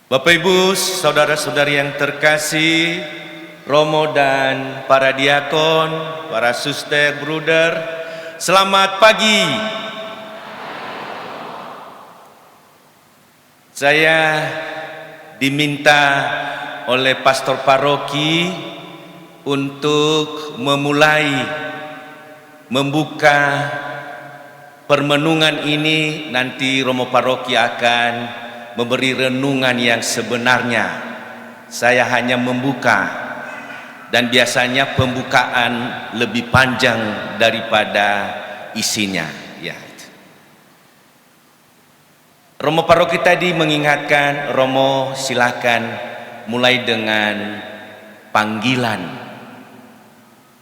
Bapak Ibu, saudara-saudari yang terkasih, Romo dan para diakon, para suster, bruder, selamat pagi. Saya diminta oleh pastor paroki untuk membuka permenungan ini. Nanti Romo paroki akan memberi renungan yang sebenarnya. Saya hanya membuka, dan biasanya pembukaan lebih panjang daripada isinya. Ya. Romo paroki tadi mengingatkan, Romo silakan mulai dengan panggilan,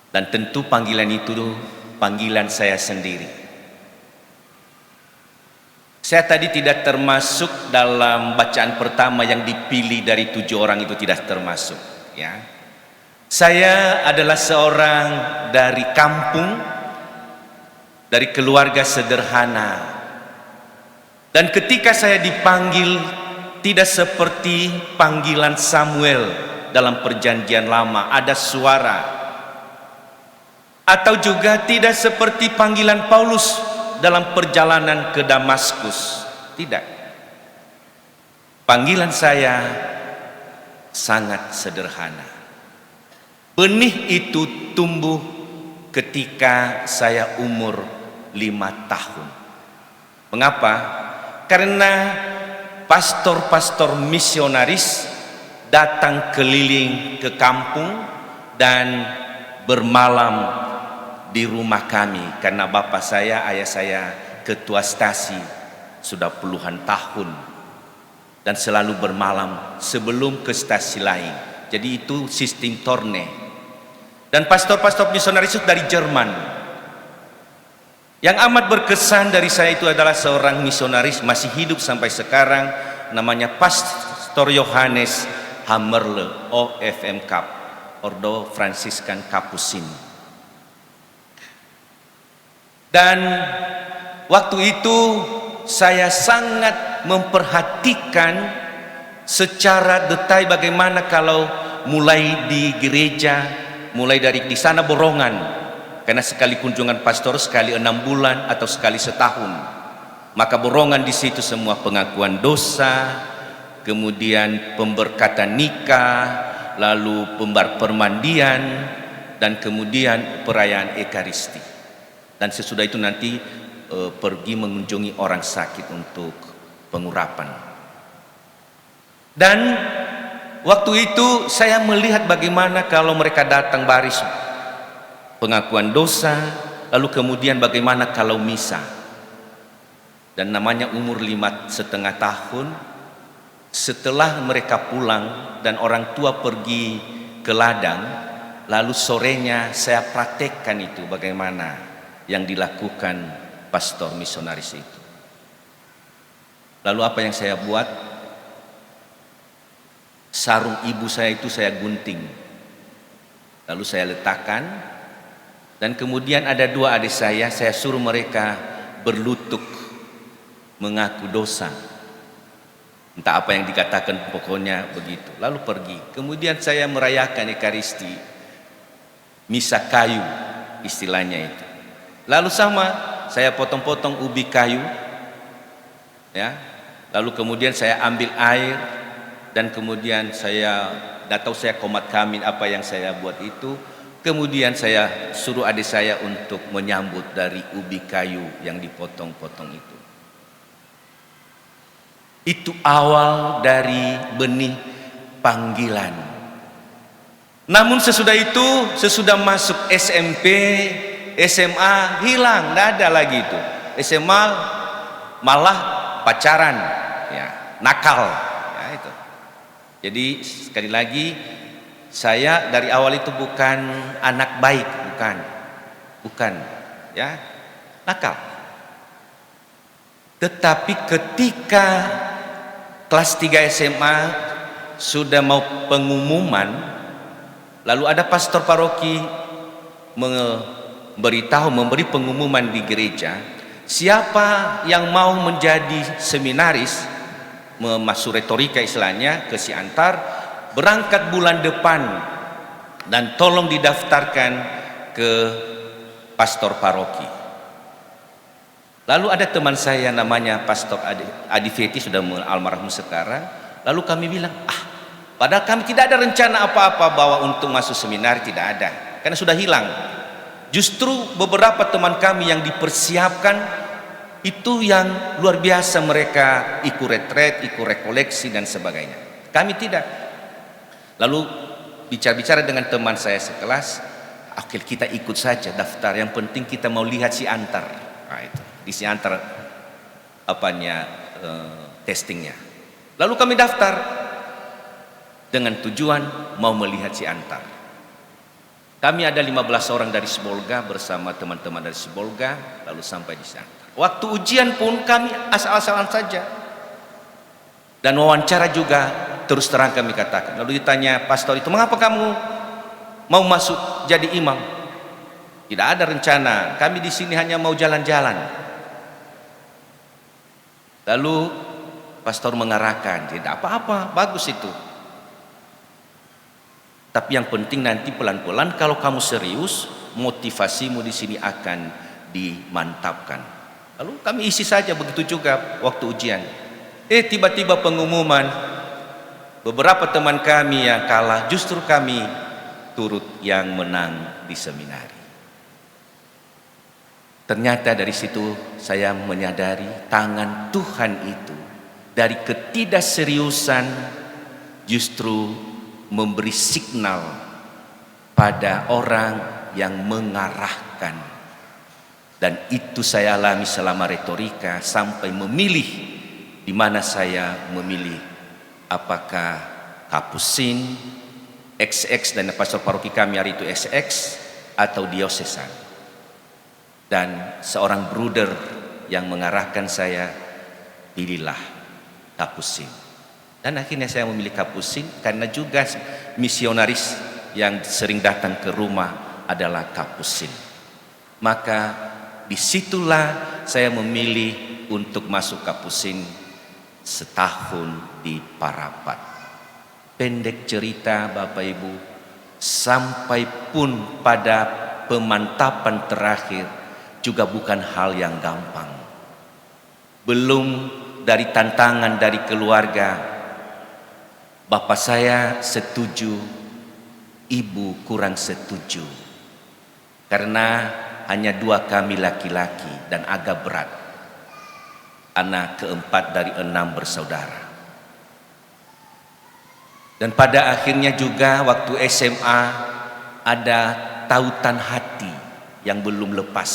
dan tentu panggilan itu panggilan saya sendiri. Saya tadi tidak termasuk dalam bacaan pertama yang dipilih dari 7 orang itu, tidak termasuk. Ya, saya adalah seorang dari kampung, dari keluarga sederhana, dan ketika saya dipanggil tidak seperti panggilan Samuel dalam perjanjian lama, ada suara, atau juga tidak seperti panggilan Paulus dalam perjalanan ke Damaskus. Tidak. Panggilan saya sangat sederhana. Benih itu tumbuh ketika saya umur 5 tahun. Mengapa? Karena pastor-pastor misionaris datang keliling ke kampung dan bermalam di rumah kami, karena bapak saya, ayah saya ketua stasi sudah puluhan tahun dan selalu bermalam sebelum ke stasi lain. Jadi itu sistem torne. Dan pastor-pastor misionaris itu dari Jerman. Yang amat berkesan dari saya itu adalah seorang misionaris masih hidup sampai sekarang, namanya Pastor Johannes Hammerle, OFM Kap, Ordo Fransiskan Kapusin. Dan waktu itu saya sangat memperhatikan secara detail bagaimana kalau mulai di gereja, mulai dari di sana borongan, karena sekali kunjungan pastor sekali 6 bulan atau sekali setahun, maka borongan di situ semua pengakuan dosa, kemudian pemberkatan nikah, lalu permandian, dan kemudian perayaan Ekaristi. Dan sesudah itu nanti pergi mengunjungi orang sakit untuk pengurapan. Dan waktu itu saya melihat bagaimana kalau mereka datang baris pengakuan dosa, lalu kemudian bagaimana kalau misa. Dan namanya umur 5,5 tahun, setelah mereka pulang dan orang tua pergi ke ladang, lalu sorenya saya praktekkan itu bagaimana yang dilakukan pastor misionaris itu. Lalu apa yang saya buat? Sarung ibu saya itu saya gunting, lalu saya letakkan, dan kemudian ada 2 adik saya suruh mereka berlutut mengaku dosa. Entah apa yang dikatakan, pokoknya begitu. Lalu pergi. Kemudian saya merayakan Ekaristi, misa kayu istilahnya itu. Lalu sama, saya potong-potong ubi kayu, ya. Lalu kemudian saya ambil air, dan kemudian saya tidak tahu saya komat kamin apa yang saya buat itu. Kemudian saya suruh adik saya untuk menyambut dari ubi kayu yang dipotong-potong itu. Itu awal dari benih panggilan. Namun sesudah itu, sesudah masuk SMP, SMA hilang, tidak ada lagi itu. SMA malah pacaran, ya, nakal, ya itu. Jadi sekali lagi, saya dari awal itu bukan anak baik, bukan, ya, nakal. Tetapi ketika kelas 3 SMA sudah mau pengumuman, lalu ada pastor paroki memberi pengumuman di gereja, siapa yang mau menjadi seminaris masuk retorika istilahnya ke Siantar, berangkat bulan depan dan tolong didaftarkan ke pastor paroki. Lalu ada teman saya namanya Pastor Adi Feti, sudah almarhum sekarang. Lalu kami bilang, padahal kami tidak ada rencana apa-apa bahwa untuk masuk seminar, tidak ada, karena sudah hilang. Justru beberapa teman kami yang dipersiapkan itu yang luar biasa, mereka ikut retret, ikut rekoleksi dan sebagainya. Kami tidak. Lalu bicara-bicara dengan teman saya sekelas, oke kita ikut saja daftar, yang penting kita mau lihat Siantar. Nah, itu di Siantar testingnya. Lalu kami daftar dengan tujuan mau melihat Siantar. Kami ada 15 orang dari Sibolga bersama teman-teman dari Sibolga, lalu sampai di Siantar. Waktu ujian pun kami asal-asalan saja. Dan wawancara juga terus terang kami katakan. Lalu ditanya pastor itu, mengapa kamu mau masuk jadi imam? Tidak ada rencana, kami di sini hanya mau jalan-jalan. Lalu pastor mengarahkan, tidak apa-apa, bagus itu. Tapi yang penting nanti pelan-pelan kalau kamu serius, motivasimu di sini akan dimantapkan. Lalu kami isi saja begitu juga waktu ujian. Tiba-tiba pengumuman, beberapa teman kami yang kalah, justru kami turut yang menang di seminari. Ternyata dari situ saya menyadari tangan Tuhan itu dari ketidakseriusan justru memberi signal pada orang yang mengarahkan. Dan itu saya alami selama retorika sampai memilih di mana saya memilih, apakah Kapusin, XX dan pastor paroki kami hari itu XX atau diosesan. Dan seorang bruder yang mengarahkan saya, pilihlah Kapusin. Dan akhirnya saya memilih Kapusin karena juga misionaris yang sering datang ke rumah adalah Kapusin. Maka disitulah saya memilih untuk masuk Kapusin setahun di Parapat. Pendek cerita Bapak Ibu, sampai pun pada pemantapan terakhir juga bukan hal yang gampang. Belum dari tantangan dari keluarga, bapak saya setuju, ibu kurang setuju. Karena hanya 2 kami laki-laki dan agak berat. Anak keempat dari 6 bersaudara. Dan pada akhirnya juga waktu SMA ada tautan hati yang belum lepas.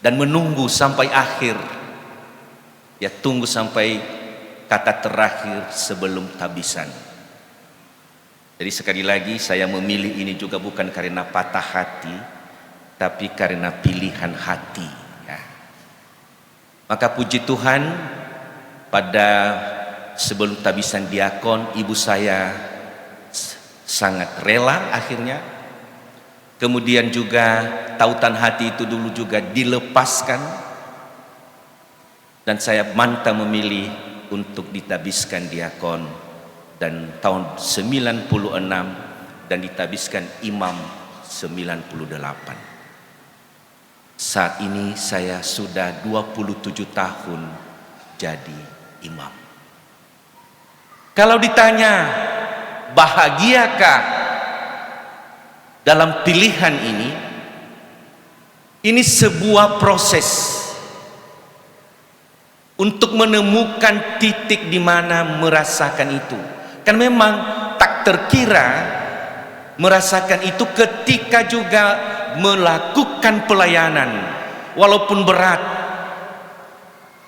Dan menunggu sampai akhir. Ya, tunggu sampai kata terakhir sebelum tabisan. Jadi sekali lagi saya memilih ini juga bukan karena patah hati, tapi karena pilihan hati. Ya. Maka puji Tuhan, pada sebelum tabisan diakon, ibu saya sangat rela akhirnya. Kemudian juga tautan hati itu dulu juga dilepaskan. Dan saya mantap memilih untuk ditabiskan diakon. Dan tahun 96 dan ditabiskan imam 98. Saat ini saya sudah 27 tahun jadi imam. Kalau ditanya bahagiakah dalam pilihan ini sebuah proses untuk menemukan titik di mana merasakan itu. Kan memang tak terkira merasakan itu ketika juga melakukan pelayanan, walaupun berat,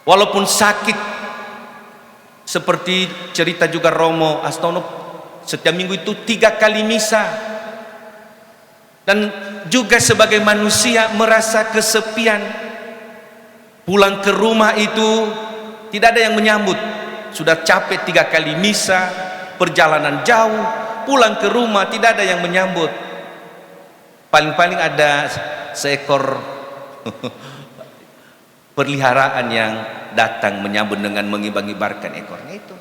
walaupun sakit. Seperti cerita juga Romo Astono, setiap minggu itu 3 kali misa. Dan juga sebagai manusia merasa kesepian. Pulang ke rumah itu tidak ada yang menyambut. Sudah capek 3 kali misa, perjalanan jauh, pulang ke rumah tidak ada yang menyambut. Paling-paling ada seekor Peliharaan yang datang menyambut dengan mengibar-ibarkan ekornya itu.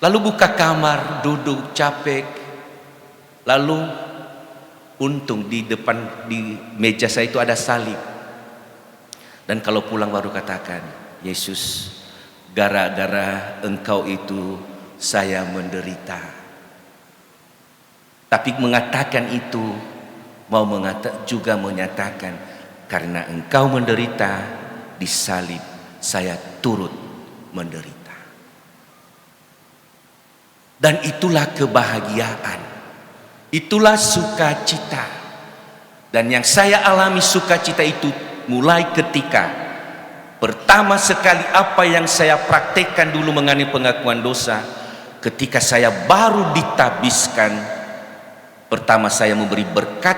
Lalu buka kamar, duduk capek. Lalu untung di depan di meja saya itu ada salib. Dan kalau pulang baru katakan, Yesus, gara-gara engkau itu saya menderita. Tapi mengatakan itu juga menyatakan, karena engkau menderita di salib, saya turut menderita. Dan itulah kebahagiaan, itulah sukacita. Dan yang saya alami sukacita itu mulai ketika pertama sekali apa yang saya praktekkan dulu mengenai pengakuan dosa, ketika saya baru ditabiskan. Pertama saya memberi berkat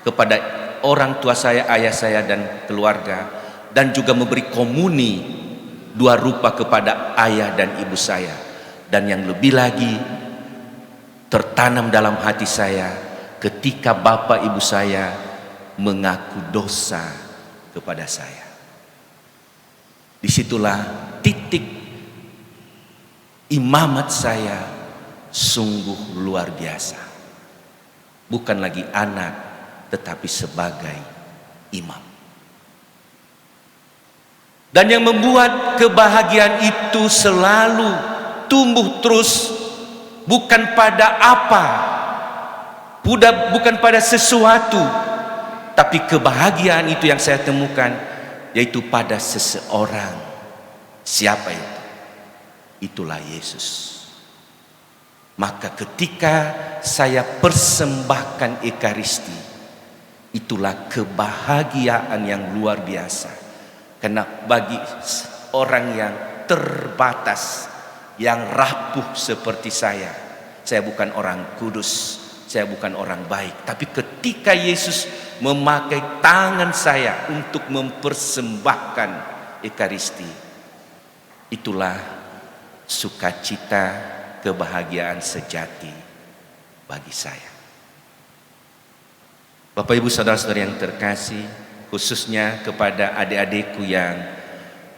kepada orang tua saya, ayah saya dan keluarga, dan juga memberi komuni dua rupa kepada ayah dan ibu saya. Dan yang lebih lagi tertanam dalam hati saya ketika bapak ibu saya mengaku dosa kepada saya. Disitulah titik imamat saya sungguh luar biasa. Bukan lagi anak, tetapi sebagai imam. Dan yang membuat kebahagiaan itu selalu tumbuh terus, bukan pada apa, bukan pada sesuatu, tapi kebahagiaan itu yang saya temukan yaitu pada seseorang. Siapa itu? Itulah Yesus. Maka ketika saya persembahkan Ekaristi, itulah kebahagiaan yang luar biasa. Karena bagi orang yang terbatas, yang rapuh seperti saya bukan orang kudus, saya bukan orang baik. Tapi ketika Yesus memakai tangan saya untuk mempersembahkan Ekaristi, itulah sukacita, kebahagiaan sejati bagi saya. Bapak Ibu Saudara-saudari yang terkasih, khususnya kepada adik-adikku yang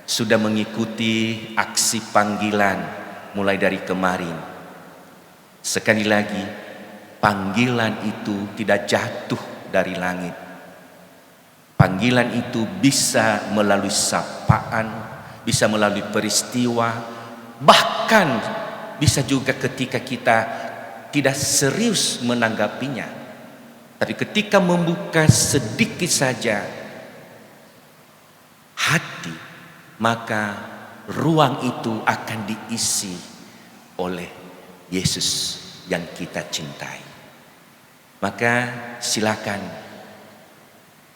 sudah mengikuti aksi panggilan mulai dari kemarin. Sekali lagi, panggilan itu tidak jatuh dari langit. Panggilan itu bisa melalui sapaan, bisa melalui peristiwa, bahkan bisa juga ketika kita tidak serius menanggapinya. Tapi ketika membuka sedikit saja hati, maka ruang itu akan diisi oleh Yesus yang kita cintai. Maka silakan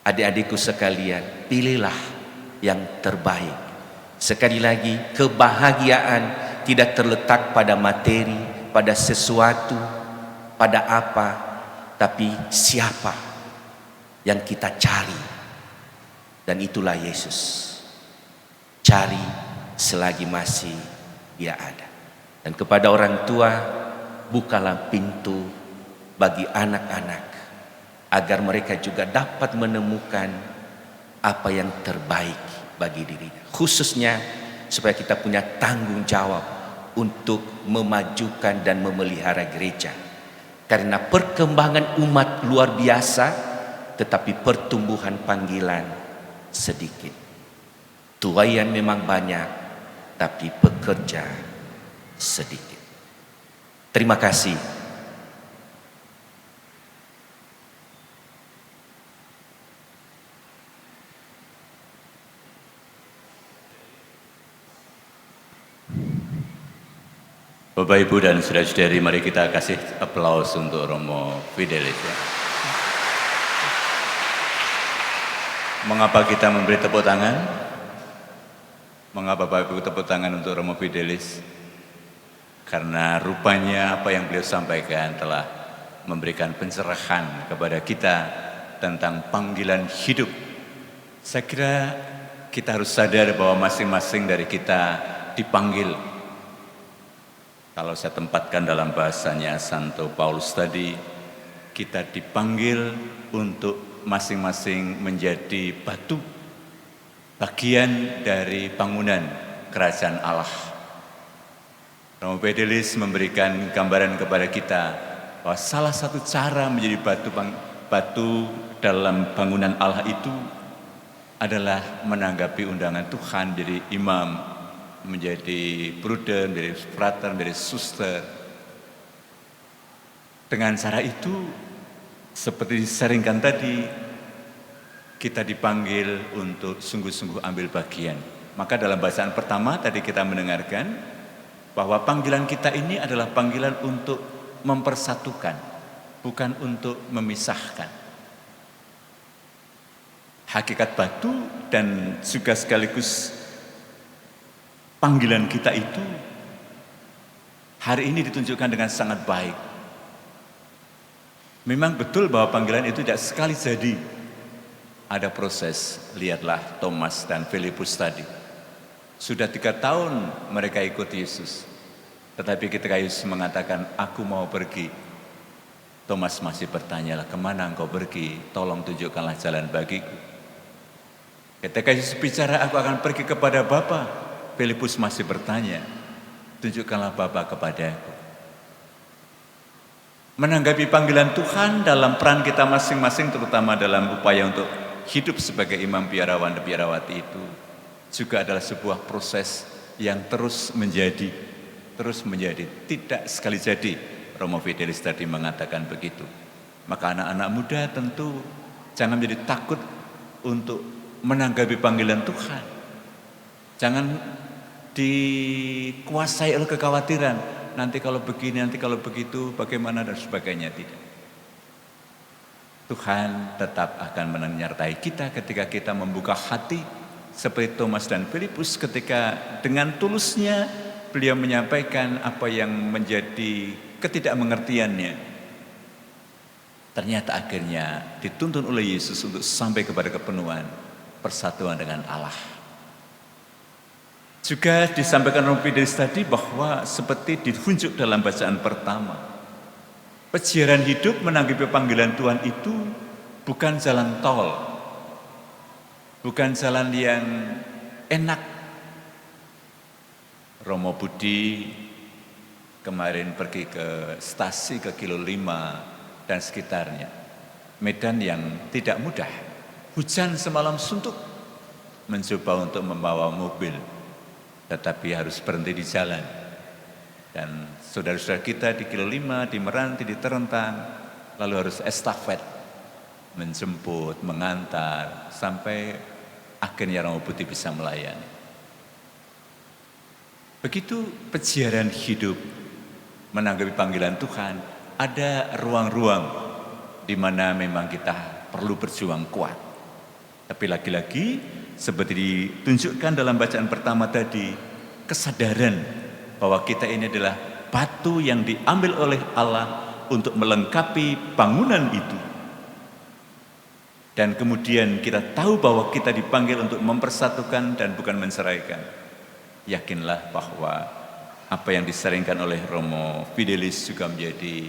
adik-adikku sekalian, pilihlah yang terbaik. Sekali lagi, kebahagiaan tidak terletak pada materi, pada sesuatu, pada apa, tapi siapa yang kita cari. Dan itulah Yesus. Cari selagi masih Dia ada. Dan kepada orang tua, bukalah pintu bagi anak-anak agar mereka juga dapat menemukan apa yang terbaik bagi dirinya. Khususnya supaya kita punya tanggung jawab untuk memajukan dan memelihara gereja. Karena perkembangan umat luar biasa, tetapi pertumbuhan panggilan sedikit. Tuaian memang banyak, tapi pekerja sedikit. Terima kasih. Bapak, Ibu, dan saudara-saudari, mari kita kasih aplaus untuk Romo Fidelis. Ya. Mengapa kita memberi tepuk tangan? Mengapa Bapak Ibu tepuk tangan untuk Romo Fidelis? Karena rupanya apa yang beliau sampaikan telah memberikan pencerahan kepada kita tentang panggilan hidup. Saya kira kita harus sadar bahwa masing-masing dari kita dipanggil. Kalau saya tempatkan dalam bahasanya Santo Paulus tadi, kita dipanggil untuk masing-masing menjadi batu bagian dari bangunan kerajaan Allah. Romo Fidelis memberikan gambaran kepada kita bahwa salah satu cara menjadi batu dalam bangunan Allah itu adalah menanggapi undangan Tuhan jadi imam, menjadi bruder, menjadi frater, menjadi suster. Dengan cara itu, seperti disaringkan tadi, kita dipanggil untuk sungguh-sungguh ambil bagian. Maka dalam bacaan pertama tadi kita mendengarkan bahwa panggilan kita ini adalah panggilan untuk mempersatukan, bukan untuk memisahkan. Hakikat batu dan juga sekaligus panggilan kita itu hari ini ditunjukkan dengan sangat baik. Memang betul bahwa panggilan itu tidak sekali jadi. Ada proses, lihatlah Thomas dan Filipus tadi. Sudah 3 tahun mereka ikut Yesus. Tetapi ketika Yesus mengatakan, aku mau pergi. Thomas masih bertanya, kemana engkau pergi? Tolong tunjukkanlah jalan bagiku. Ketika Yesus bicara, aku akan pergi kepada Bapa. Filipus masih bertanya, tunjukkanlah Bapa kepadaku. Menanggapi panggilan Tuhan dalam peran kita masing-masing, terutama dalam upaya untuk hidup sebagai imam biarawan dan biarawati itu juga adalah sebuah proses yang terus menjadi. Tidak sekali jadi. Romo Fidelis tadi mengatakan begitu. Maka anak-anak muda tentu jangan menjadi takut untuk menanggapi panggilan Tuhan. Jangan dikuasai oleh kekhawatiran. Nanti kalau begini, nanti kalau begitu, bagaimana dan sebagainya. Tidak. Tuhan tetap akan menyertai kita ketika kita membuka hati seperti Thomas dan Filipus ketika dengan tulusnya beliau menyampaikan apa yang menjadi ketidakmengertiannya. Ternyata akhirnya dituntun oleh Yesus untuk sampai kepada kepenuhan persatuan dengan Allah. Juga disampaikan Romo Fidelis tadi bahwa seperti ditunjuk dalam bacaan pertama, peziarah hidup menanggapi panggilan Tuhan itu bukan jalan tol, bukan jalan yang enak. Romo Budi kemarin pergi ke stasi ke kilo 5 dan sekitarnya. Medan yang tidak mudah, hujan semalam suntuk, mencoba untuk membawa mobil, tetapi harus berhenti di jalan. Dan saudara-saudara kita di kilo 5, di Meranti, di Terentang, lalu harus estafet, menjemput, mengantar, sampai akhirnya Romo Putih bisa melayani. Begitu peziarah hidup menanggapi panggilan Tuhan, ada ruang-ruang di mana memang kita perlu berjuang kuat. Tapi lagi-lagi seperti ditunjukkan dalam bacaan pertama tadi, kesadaran bahwa kita ini adalah batu yang diambil oleh Allah untuk melengkapi bangunan itu. Dan kemudian kita tahu bahwa kita dipanggil untuk mempersatukan dan bukan menceraikan. Yakinlah bahwa apa yang disaringkan oleh Romo Fidelis juga menjadi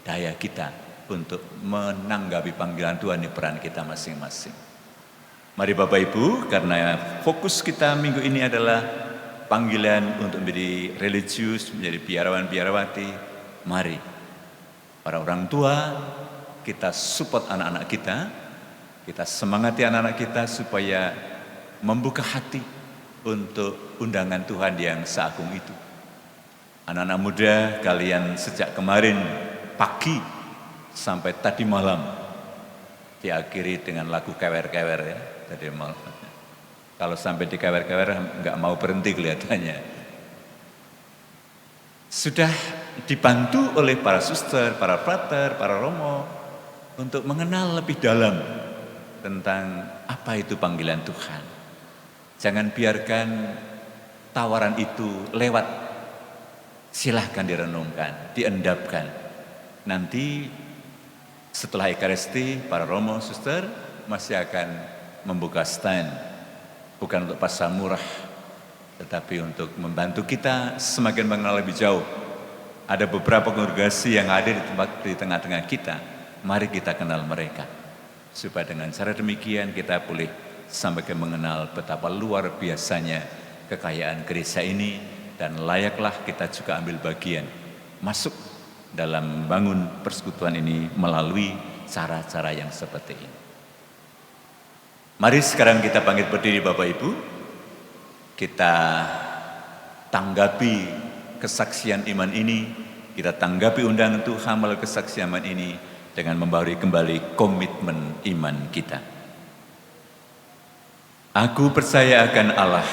daya kita untuk menanggapi panggilan Tuhan di peran kita masing-masing. Mari Bapak Ibu, karena fokus kita minggu ini adalah panggilan untuk menjadi religius, menjadi biarawan-biarawati. Mari para orang tua, kita support anak-anak kita semangati anak-anak kita supaya membuka hati untuk undangan Tuhan yang seagung itu. Anak-anak muda, kalian sejak kemarin pagi sampai tadi malam diakhiri dengan lagu kewer-kewer ya. Tadi malam. Kalau sampai di kewer-kewer nggak mau berhenti kelihatannya. Sudah dibantu oleh para suster, para frater, para romo untuk mengenal lebih dalam tentang apa itu panggilan Tuhan. Jangan biarkan tawaran itu lewat. Silahkan direnungkan, diendapkan. Nanti setelah Ekaristi, para romo, suster masih akan membuka stand. Bukan untuk pasar murah, tetapi untuk membantu kita semakin mengenal lebih jauh. Ada beberapa kongregasi yang ada di tengah-tengah kita. Mari kita kenal mereka. supaya dengan cara demikian kita boleh sampai mengenal betapa luar biasanya kekayaan gereja ini, dan layaklah kita juga ambil bagian masuk dalam membangun persekutuan ini melalui cara-cara yang seperti ini. Mari sekarang kita bangkit berdiri Bapak Ibu, kita tanggapi kesaksian iman ini, kita tanggapi undangan Tuhan melalui kesaksian iman ini dengan membaharui kembali komitmen iman kita. Aku percaya akan Allah